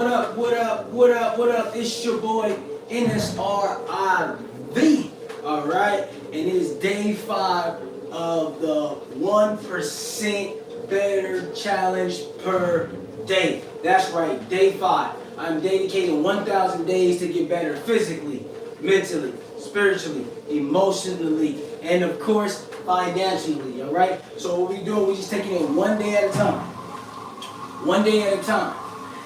What up, what up, what up, what up? It's your boy NSRIV, alright? And it is day 5 of the 1% Better Challenge per day. That's right, day 5. I'm dedicating 1,000 days to get better physically, mentally, spiritually, emotionally, and of course, financially, alright? So what we doing, we just taking it one day at a time. One day at a time.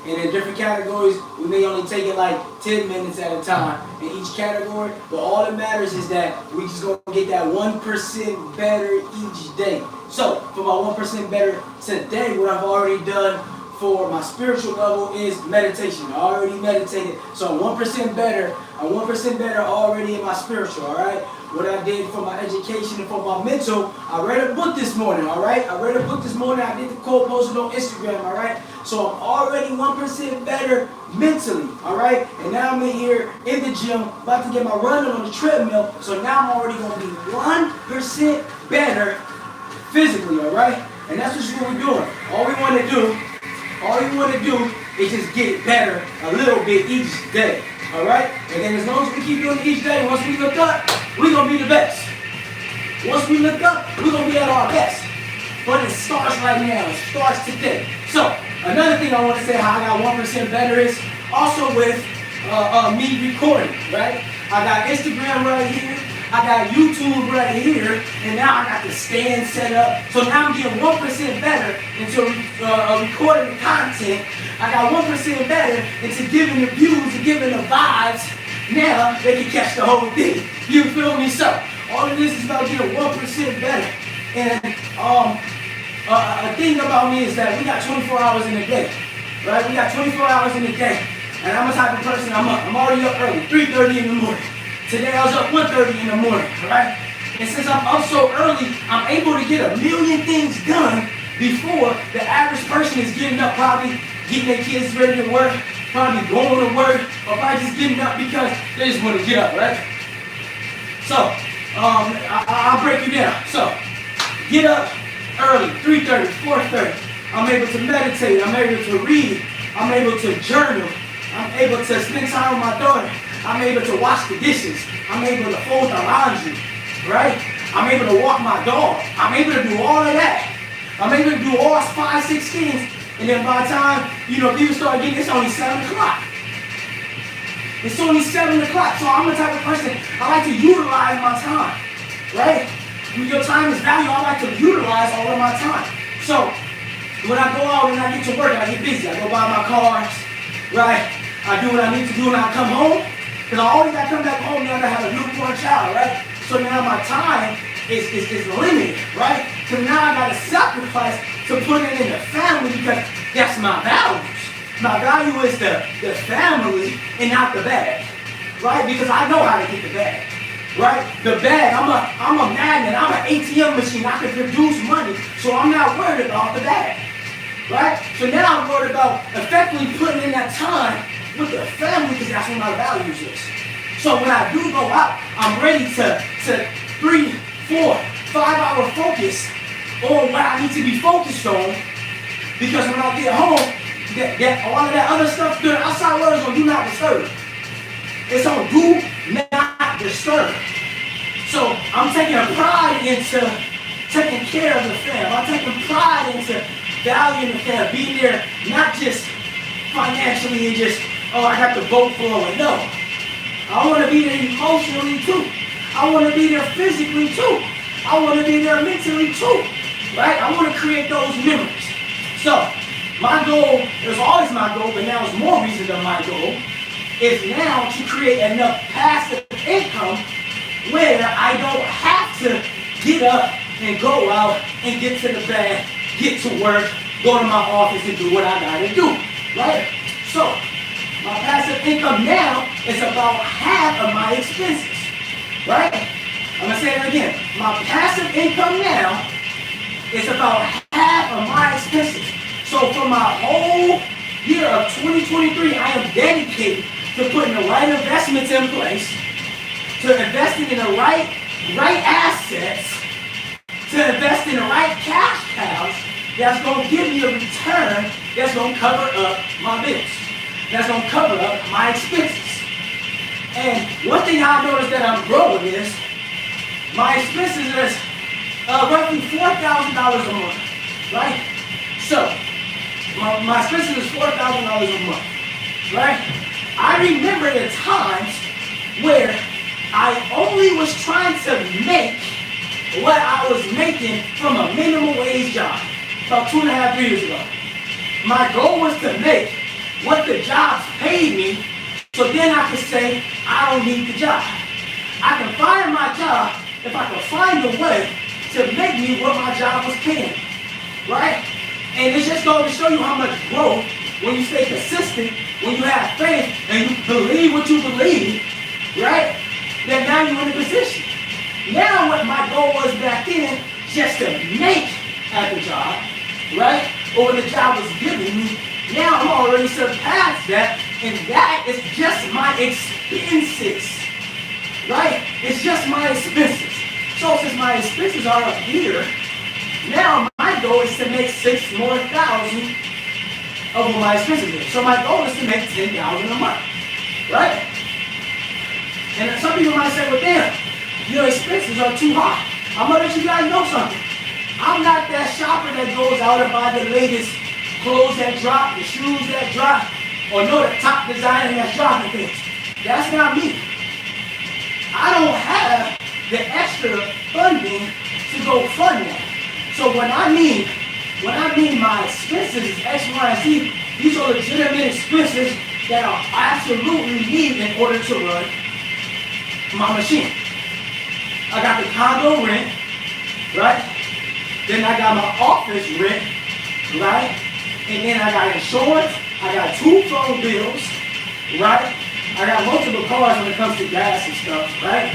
And in different categories, we may only take it like 10 minutes at a time in each category. But all that matters is that we just gonna get that 1% better each day. So for my 1% better today, what I've already done for my spiritual level is meditation. I already meditated. So I'm 1% better. I'm 1% better already in my spiritual, all right? What I did for my education and for my mental, I read a book this morning, all right? I read a book this morning. I did the quote posted on Instagram, all right? So I'm already 1% better mentally, all right? And now I'm in here in the gym, about to get my run on the treadmill. So now I'm already going to be 1% better physically, all right? And that's what we're doing. All we want to do is just get better a little bit each day, all right? And then as long as we keep doing it each day, once we look up, we're going to be the best. Once we look up, we're going to be at our best. But it starts right now. It starts today. So, another thing I want to say how I got 1% better is also with me recording, right? I got Instagram right here. I got YouTube right here. And now I got the stand set up. So now I'm getting 1% better into recording the content. I got 1% better into giving the views and giving the vibes. Now they can catch the whole thing. You feel me? So all of this is about getting 1% better. And a thing about me is that we got 24 hours in a day, right? We got 24 hours in a day. And I'm a type of person, I'm already up early, 3:30 in the morning. Today I was up 1:30 in the morning, right? And since I'm up so early, I'm able to get a million things done before the average person is getting up, probably getting their kids ready to work, probably going to work, or probably just getting up because they just want to get up, right? So, I'll break you down. So, get up early, 3:30, 4:30. I'm able to meditate. I'm able to read. I'm able to journal. I'm able to spend time with my daughter. I'm able to wash the dishes. I'm able to fold the laundry, right? I'm able to walk my dog. I'm able to do all of that. I'm able to do all 5, 6 things. And then by the time, people start getting, it's only 7 o'clock. It's only 7 o'clock. So I'm the type of person, I like to utilize my time, right? When your time is valuable, I like to utilize all of my time. So when I go out and I get to work, I get busy. I go buy my cars, right? I do what I need to do when I come home. Because I always got to come back home now that I have a newborn child, right? So now my time is limited, right? So now I got to sacrifice to put it in the family because that's my values. My value is the family and not the bag, right? Because I know how to get the bag, right? The bag, I'm a magnet, I'm an ATM machine. I can produce money, so I'm not worried about the bag, right? So now I'm worried about effectively putting in that time with the family because that's what my values is. So when I do go out, I'm ready to 3, 4, 5 hour focus on what I need to be focused on because when I get home, that all of that other stuff, the outside world is on do not disturb. It's on do not disturb. So I'm taking a pride into taking care of the fam. I'm taking pride into valuing the fam, being there not just financially and just, I have to vote for it. No. I want to be there emotionally too. I want to be there physically too. I want to be there mentally too. Right? I want to create those memories. So, my goal, it was always my goal, but now it's more reason than my goal, is now to create enough passive income where I don't have to get up and go out and get to the bag, get to work, go to my office and do what I gotta do. Right? So, my passive income now is about half of my expenses, right? I'm going to say it again. My passive income now is about half of my expenses. So for my whole year of 2023, I am dedicated to putting the right investments in place, to investing in the right assets, to invest in the right cash cows that's going to give me a return that's going to cover up my bills. that's gonna cover up my expenses. And one thing I noticed that I'm growing is my expenses is roughly $4,000 a month, right? So my expenses is $4,000 a month, right? I remember the times where I only was trying to make what I was making from a minimum wage job about 2.5 years ago. My goal was to make what the jobs paid me, so then I could say, I don't need the job. I can fire my job if I can find a way to make me what my job was paying, right? And it's just going to show you how much growth when you stay consistent, when you have faith, and you believe what you believe, right? Then now you're in a position. Now what my goal was back then, just to make at the job, right? Or what the job was giving me. Now I'm already surpassed that, and that is just my expenses, right? It's just my expenses. So since my expenses are up here, now my goal is to make $6,000 more over my expenses. So my goal is to make $10,000 a month, right? And some people might say, well, damn, your expenses are too high. I'm gonna let you guys know something. I'm not that shopper that goes out and buy the latest clothes that drop, the shoes that drop, or know the top designer that's dropping things. That's not me. I don't have the extra funding to go fund that. So when I mean my expenses is X, Y, and Z, these are legitimate expenses that I absolutely need in order to run my machine. I got the condo rent, right? Then I got my office rent, right? And then I got insurance, I got 2 phone bills, right? I got multiple cars when it comes to gas and stuff, right?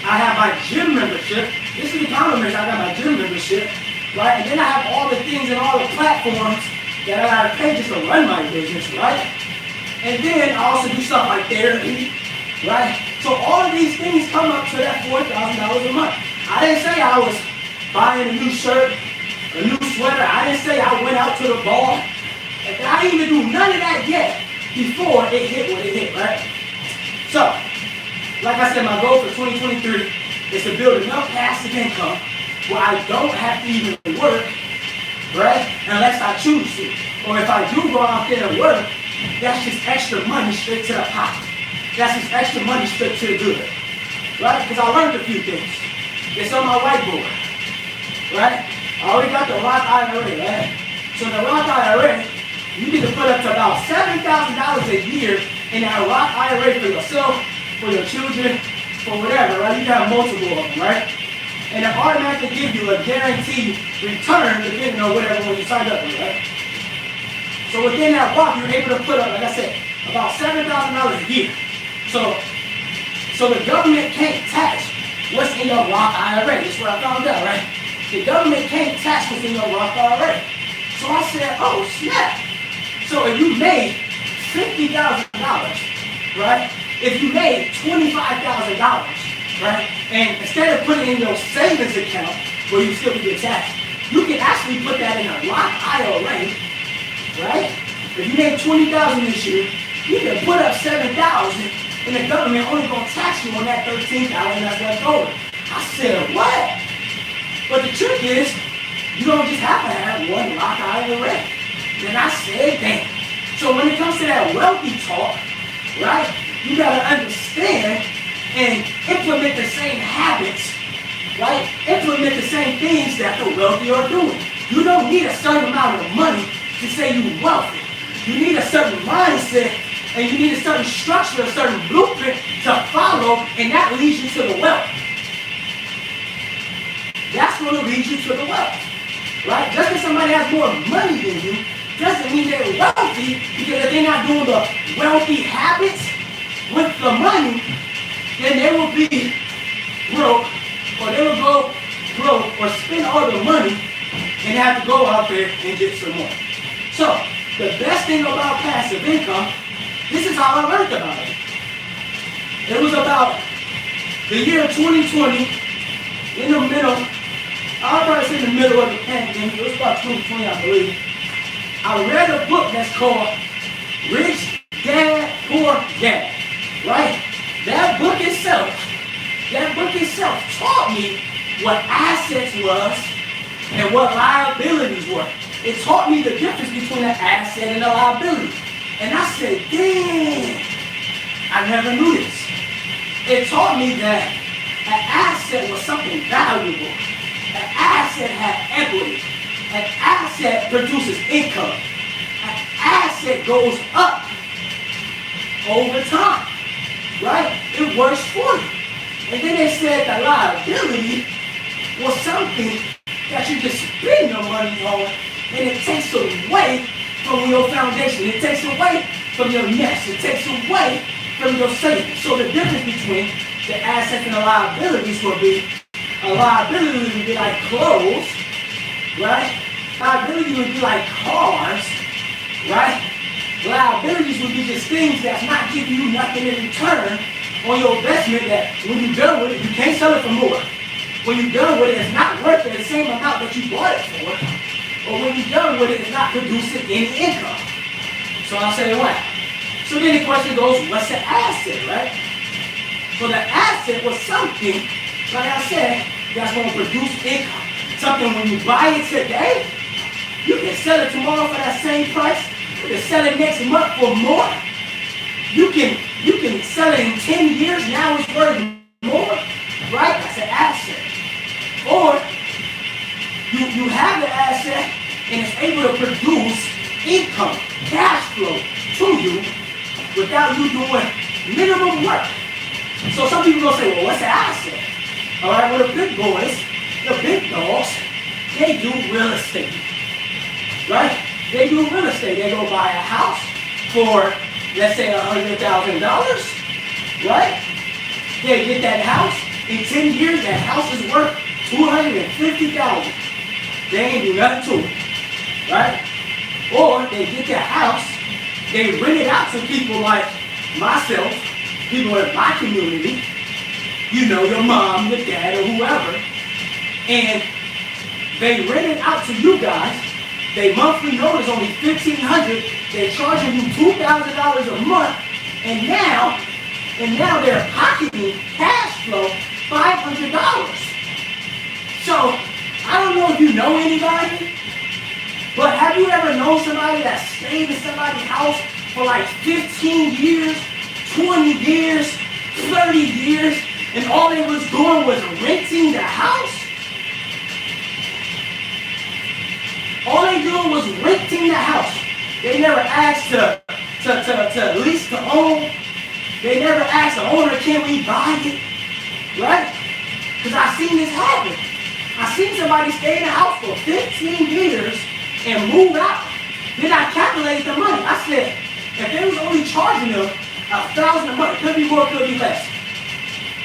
I have my gym membership. This is the compliment. I got my gym membership, right? And then I have all the things and all the platforms that I gotta pay just to run my business, right? And then I also do stuff like therapy, right? So all of these things come up to that $4,000 a month. I didn't say I was buying a new shirt, a new sweater. I didn't say I went out to the bar. I didn't even do none of that yet before it hit what it hit, right? So, like I said, my goal for 2023 is to build enough passive income where I don't have to even work, right? Unless I choose to. Or if I do go out there and work, that's just extra money straight to the pocket. That's just extra money straight to the good, right? Because I learned a few things. It's on my whiteboard, right? I already got the Roth IRA, right? So the Roth IRA, you need to put up to about $7,000 a year in that Roth IRA for yourself, for your children, for whatever, right? You can have multiple of them, right? And it automatically gives you a guaranteed return depending on whatever one you signed up with, right? So within that Roth, you're able to put up, like I said, about $7,000 a year. So the government can't tax what's in your Roth IRA. That's what I found out, right? The government can't tax what's in your Roth IRA. So I said, oh snap. So if you made $50,000, right? If you made $25,000, right? And instead of putting it in your savings account where you still get taxed, you can actually put that in a Roth IRA, right? If you made $20,000 this year, you can put up $7,000, and the government only gonna tax you on that $13,000 that's left over. I said, what? But the trick is, you don't just have to have one Roth IRA. Then I said, damn. So when it comes to that wealthy talk, right, you gotta understand and implement the same habits, right? Implement the same things that the wealthy are doing. You don't need a certain amount of money to say you're wealthy. You need a certain mindset, and you need a certain structure, a certain blueprint to follow, and that leads you to the wealth. That's going to lead you to the wealth, right? Just because somebody has more money than you doesn't mean they're wealthy, because if they're not doing the wealthy habits with the money, then they will be broke, or they will go broke or spend all the money and have to go out there and get some more. So, the best thing about passive income, this is how I learned about it. It was about the year 2020, in the middle, I was probably say in the middle of the pandemic. It was about 2020, I believe. I read a book that's called Rich Dad, right? That book itself taught me what assets was and what liabilities were. It taught me the difference between an asset and a liability. And I said, damn, I never knew this. It taught me that an asset was something valuable. An asset had equity. An asset produces income. An asset goes up over time, right? It works for you. And then they said the liability was something that you can spend your money on, and it takes away from your foundation. It takes away from your nest. It takes away from your savings. So the difference between the assets and the liabilities will be, a liability would be like clothes, right? Liability would be like cars, right? Liabilities would be just things that's not giving you nothing in return on your investment, that when you're done with it, you can't sell it for more. When you're done with it, it's not worth the same amount that you bought it for. Or when you're done with it, it's not producing any income. So I'll say what? So then the question goes, what's the asset, right? So the asset was something, like I said, that's going to produce income. Something when you buy it today, you can sell it tomorrow for that same price. You can sell it next month for more. You can sell it in 10 years, now it's worth more, right? That's an asset. Or you have the asset and it's able to produce income, cash flow to you without you doing minimum work. So some people gonna say, well, what's an asset? All right, well, the big boys, the big dogs, they do real estate, right? They do real estate. They go buy a house for, let's say, $100,000, right? They get that house. In 10 years, that house is worth $250,000. They ain't do nothing to it, right? Or they get that house, they rent it out to people like myself, people in my community, you know, your mom, your dad, or whoever, and they rent it out to you guys. They monthly note is only $1,500. They're charging you $2,000 a month, and now they're pocketing cash flow $500. So I don't know if you know anybody, but have you ever known somebody that stayed in somebody's house for like 15 years, 20 years, 30 years, and all they was doing was renting the house? All they doing was renting the house. They never asked to lease to own. They never asked the owner, can we buy it? Right? Because I seen this happen. I seen somebody stay in the house for 15 years and move out. Then I calculated the money. I said, if they was only charging them $1,000 a month, could be more, could be less.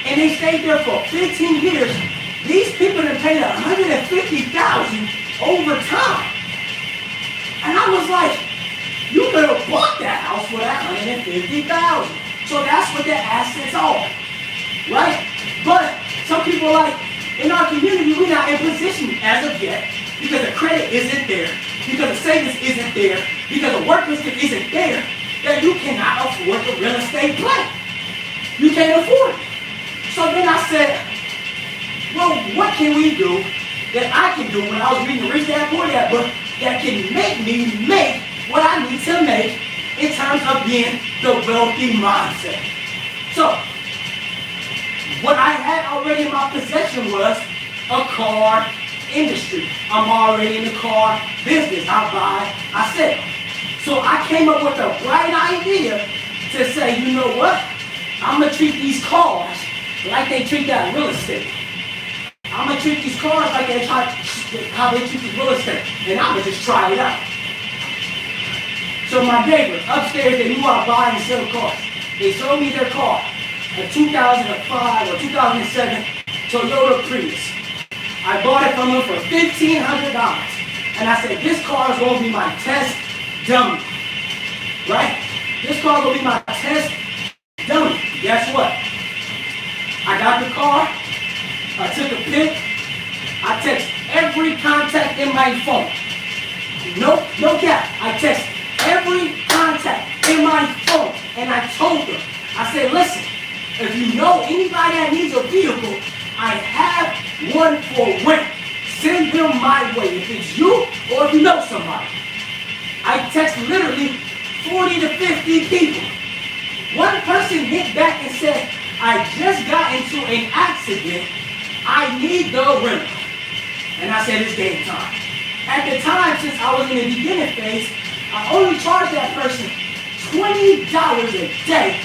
And they stayed there for 15 years. These people have paid $150,000 over time. And I was like, you could have bought that house for that $150,000. So that's what the assets are, right? But some people like, in our community, we're not in position as of yet because the credit isn't there, because the savings isn't there, because the work ethic isn't there, that you cannot afford the real estate play. You can't afford it. So then I said, well, what can we do that I can do when I was reading the Rich Dad Poor Dad book that can make me make what I need to make in terms of being the wealthy mindset? So, what I had already in my possession was a car industry. I'm already in the car business. I buy, I sell. So I came up with a bright idea to say, you know what? I'm going to treat these cars like they treat that real estate. I'm going to treat these cars like how they treat the real estate. And I'm going to just try it out. So my neighbor upstairs, they knew I buy and sell cars. They sold me their car, a 2005 or 2007 Toyota Prius. I bought it from them for $1,500. And I said, this car is going to be my test dummy. Right? This car is going to be my test dummy. Guess what? I got the car. I took a pic. I text every contact in my phone. No cap. I text every contact in my phone. And I told them, I said, listen, if you know anybody that needs a vehicle, I have one for rent. Send them my way, if it's you or if you know somebody. I text literally 40 to 50 people. One person hit back and said, I just got into an accident. I need the rental. And I said, it's game time. At the time, since I was in the beginning phase, I only charged that person $20 a day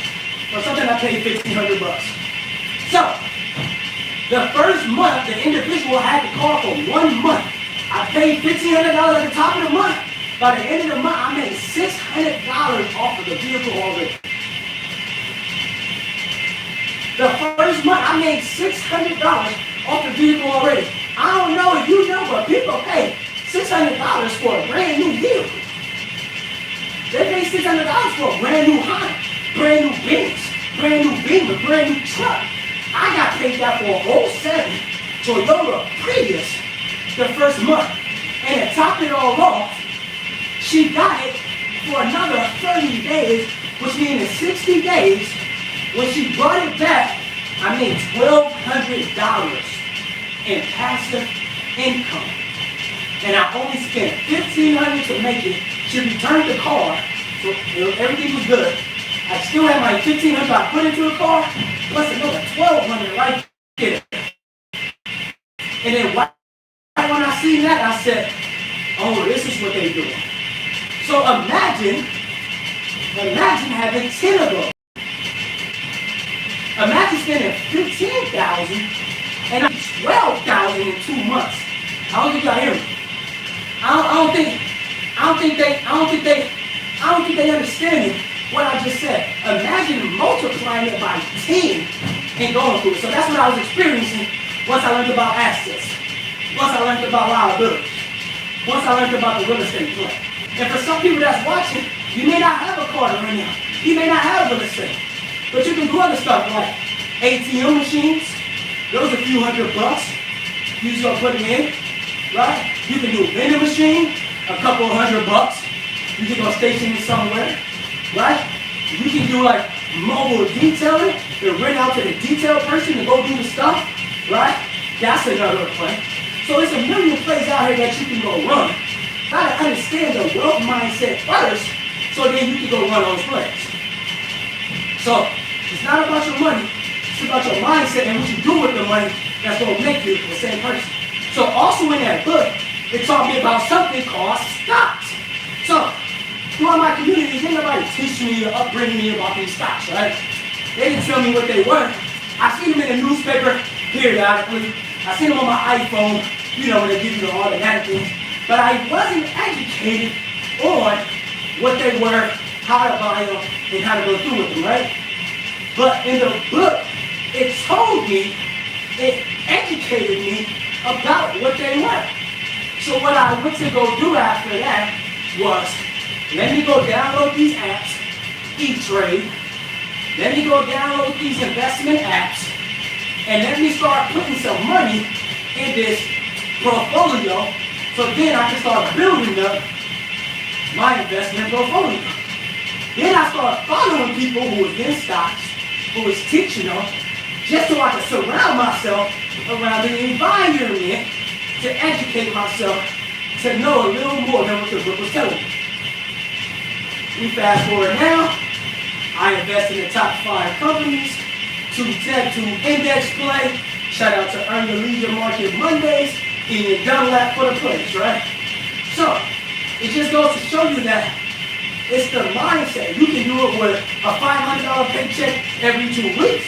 for something I paid $1,500. So, the first month, the individual had the car for 1 month. I paid $1,500 at the top of the month. By the end of the month, I made $600 off of the vehicle already. The first month, I made $600 off the vehicle already. I don't know if you know, but people pay $600 for a brand new vehicle. They pay $600 for a brand new Honda, brand new Benz, brand new Beamer, brand new truck. I got paid that for a 07 Toyota Prius the first month. And to top it all off, she got it for another 30 days, which means in 60 days, when she brought it back, I made $1,200 in passive income. And I only spent $1,500 to make it. She returned the car, so everything was good. I still had my $1,500 I put into the car, plus another $1,200 right there. And then when I seen that, I said, oh, this is what they doing. So imagine having 10 of those. Imagine spending $15,000 and $12,000 in 2 months. I don't think y'all hear me. I don't think they understand what I just said. Imagine multiplying it by 10 and going through it. So that's what I was experiencing once I learned about assets. Once I learned about liability. Once I learned about the real estate play. And for some people that's watching, you may not have a car to rent out. You may not have real estate. But you can do other stuff like ATM machines. Those are a few $100. You just go put it in, right? You can do a vending machine, a couple of $100. You can go station it somewhere, right? You can do like mobile detailing, to rent out to the detail person to go do the stuff, right? That's another play. So there's a million plays out here that you can go run. Gotta understand the wealth mindset first, so then you can go run those plays. So it's not about your money, it's about your mindset and what you do with the money that's gonna make you the same person. So also in that book, it taught me about something called stocks. So throughout my community, didn't nobody teach me or upbring me about these stocks, right? They didn't tell me what they were. I seen them in the newspaper periodically. I seen them on my iPhone, you know, when they give you the automatic things. But I wasn't educated on what they were, how to buy them, and how to go through with them, right? But in the book, it told me, it educated me about what they were. So what I went to go do after that was, let me go download these apps, E-Trade. Let me go download these investment apps, and let me start putting some money in this portfolio, so then I can start building up my investment portfolio. Then I start following people who was in stocks, who was teaching them, just so I could surround myself around the environment to educate myself, to know a little more than what the book was telling me. We fast forward now, I invest in the top 5 companies, 2 tech, 2 index play. Shout out to Earn Your Leisure Market Mondays, and your Dunlap for the place, right? So, it just goes to show you that it's the mindset. You can do it with a $500 paycheck every 2 weeks.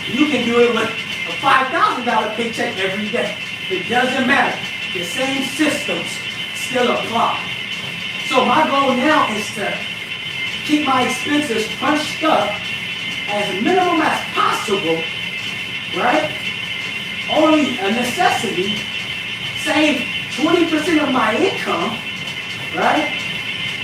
You can do it with a $5,000 paycheck every day. It doesn't matter. The same systems still apply. So my goal now is to keep my expenses punched up as minimum as possible, right? Only a necessity. Save 20% of my income, right?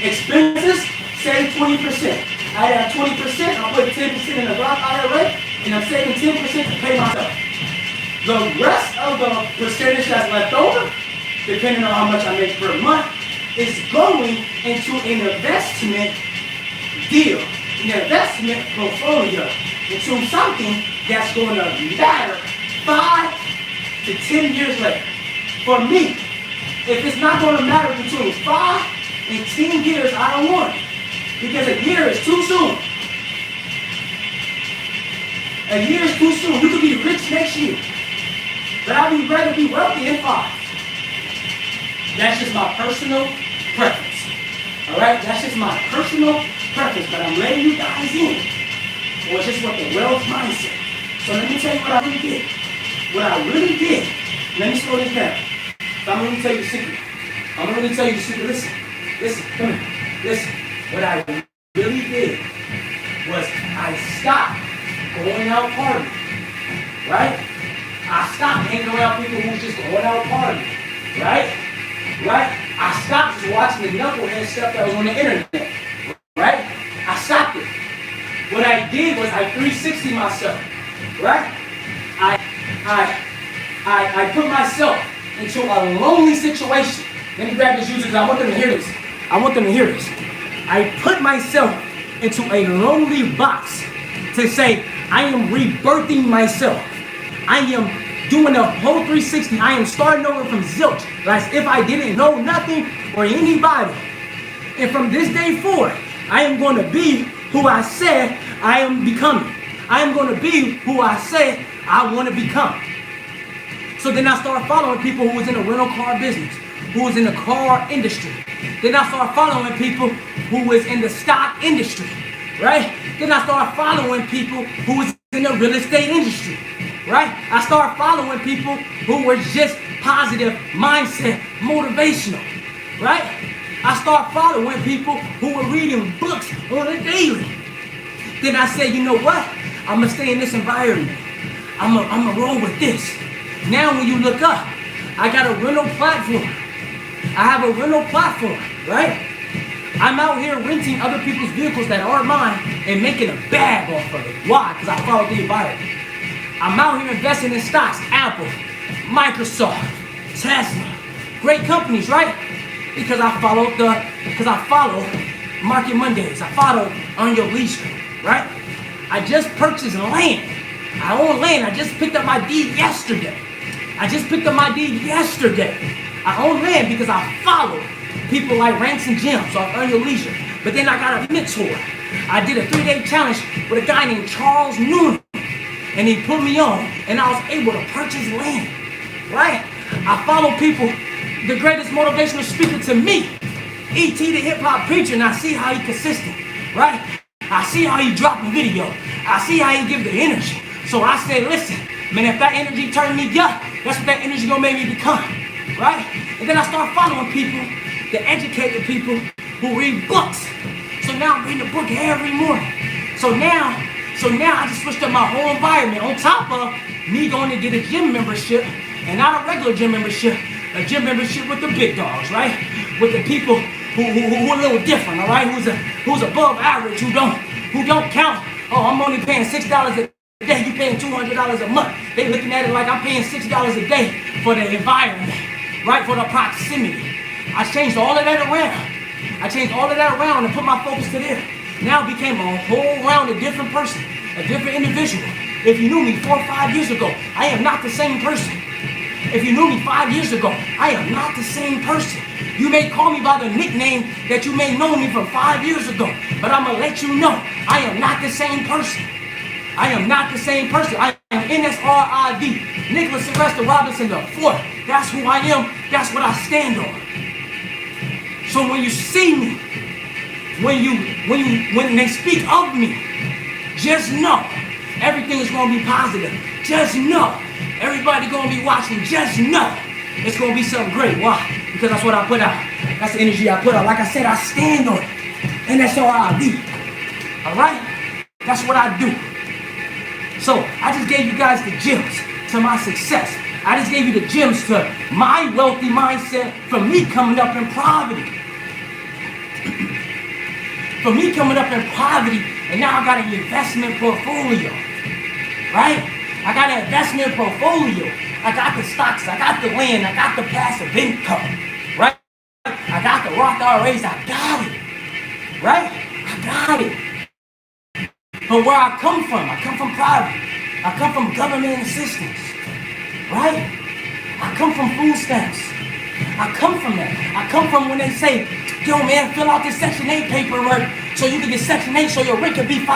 Expenses, save 20%. I have 20%, I'm putting 10% in the Roth IRA, and I'm saving 10% to pay myself. The rest of the percentage that's left over, depending on how much I make per month, is going into an investment deal. your investment portfolio into something that's going to matter 5 to 10 years later. For me, if it's not going to matter between 5 and 10 years, I don't want it. Because a year is too soon. A year is too soon. You could be rich next year. But I'd rather be wealthy in 5. That's just my personal preference. Alright? That's just my personal preference. But I'm letting you guys in. Or it's just what the wealth mindset. So let me tell you what I really did. What I really did. Let me slow this down. So I'm going to tell you the secret. I'm going to really tell you the secret. Listen. Listen. Come here. Listen. What I really did was I stopped going out partying. Right? I stopped hanging around people who just going out partying. Right? Right? I stopped just watching the knucklehead stuff that was on the internet. Right? I stopped it. What I did was I 360 myself. Right? I put myself into a lonely situation. Let me grab this user because I want them to hear this. I want them to hear this. I put myself into a lonely box to say, I am rebirthing myself. I am doing a whole 360. I am starting over from zilch, as if I didn't know nothing or anybody. And from this day forward, I am going to be who I said I am becoming. I am going to be who I said I want to become. So then I started following people who was in the rental car business, who was in the car industry. Then I started following people who was in the stock industry, right? Then I started following people who was in the real estate industry, right? I started following people who were just positive mindset, motivational, right? I started following people who were reading books on a daily. Then I said, you know what? I'm going to stay in this environment. I'm going to roll with this. Now when you look up, I got a rental platform. I have a rental platform, right? I'm out here renting other people's vehicles that aren't mine and making a bag off of it. Why? Because I followed the environment. I'm out here investing in stocks, Apple, Microsoft, Tesla, great companies, right? Because I follow Market Mondays. I follow On Your Leisure, right? I just purchased land. I own land. I just picked up my deed yesterday. I own land because I follow people like Ranks and Gems on Earn Your Leisure. But then I got a mentor. I did a 3-day challenge with a guy named Charles Noonan. And he put me on, and I was able to purchase land, right? I follow people, the greatest motivational speaker to me, E.T. the hip-hop preacher, and I see how he consistent, right? I see how he dropping video. I see how he give the energy. So I say, listen, man, if that energy turned me up, that's what that energy gonna make me become, right? And then I start following people, the educated people who read books. So now I'm reading a book every morning. So now I just switched up my whole environment on top of me going to get a gym membership and not a regular gym membership, a gym membership with the big dogs, right? With the people who are a little different, all right? Who's above average, who don't count. Oh, I'm only paying $6 a day. You paying $200 a month. They looking at it like I'm paying $6 a day for the environment, right? For the proximity. I changed all of that around and put my focus to there. Now I became a whole round a different person, a different individual. If you knew me 4 or 5 years ago, I am not the same person. If you knew me 5 years ago, I am not the same person. You may call me by the nickname that you may know me from 5 years ago, but I'm going to let you know, I am not the same person. I am not the same person. I am NSRID, Nicholas Sylvester Robinson IV. That's who I am. That's what I stand on. So when you see me, when they speak of me, just know everything is going to be positive. Just know everybody going to be watching. Just know it's going to be something great. Why? Because that's what I put out. That's the energy I put out. Like I said, I stand on it. And that's all I do. All right? That's what I do. So I just gave you guys the gems to my success. I just gave you the gems to my wealthy mindset from me coming up in poverty. For me coming up in poverty, and now I got an investment portfolio, right? I got an investment portfolio. I got the stocks, I got the land, I got the passive income, right? I got the Roth IRAs, I got it, right? I got it. But where I come from private. I come from government assistance, right? I come from food stamps. I come from that. I come from when they say, yo man, fill out this Section 8 paperwork so you can get Section 8 so your rent could be $5.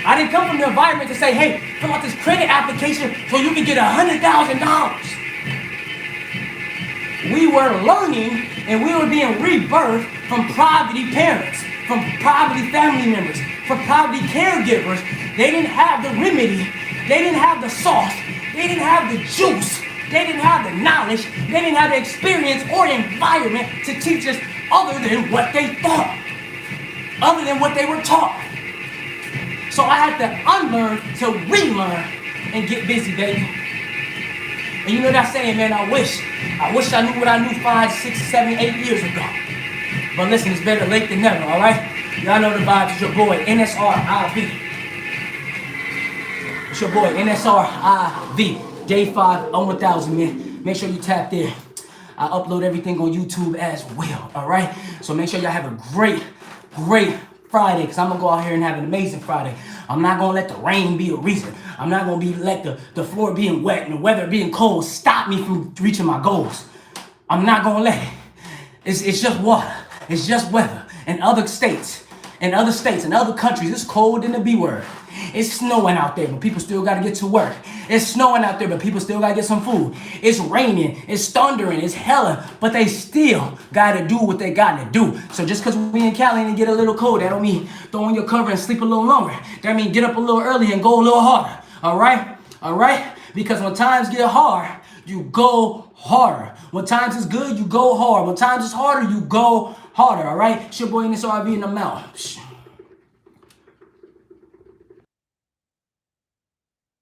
I didn't come from the environment to say, hey, fill out this credit application so you can get $100,000. We were learning and we were being rebirthed from poverty parents, from poverty family members, from poverty caregivers. They didn't have the remedy. They didn't have the sauce. They didn't have the juice. They didn't have the knowledge. They didn't have the experience or environment to teach us other than what they thought, other than what they were taught. So I had to unlearn to relearn and get busy, baby. And you know that saying, man, I wish I knew what I knew 5, 6, 7, 8 years ago. But listen, it's better late than never, all right? Y'all know the vibes. It's your boy, NSRIV. It's your boy, NSRIV. Day 5 on 1,000, man. Make sure you tap there. I upload everything on YouTube as well, all right? So make sure y'all have a great Friday, because I'm going to go out here and have an amazing Friday. I'm not going to let the rain be a reason. I'm not going to let the floor being wet and the weather being cold stop me from reaching my goals. I'm not going to let it. It's just water. It's just weather. In other states, and other countries, it's cold in the B word. It's snowing out there, but people still got to get to work. It's snowing out there, but people still got to get some food. It's raining, it's thundering, it's hella, but they still got to do what they got to do. So just because we in Cali and get a little cold, that don't mean throw on your cover and sleep a little longer. That mean get up a little early and go a little harder. All right? Because when times get hard, you go harder. When times is good, you go hard. When times is harder, you go harder. All right? It's your boy NSRIV and I'm out.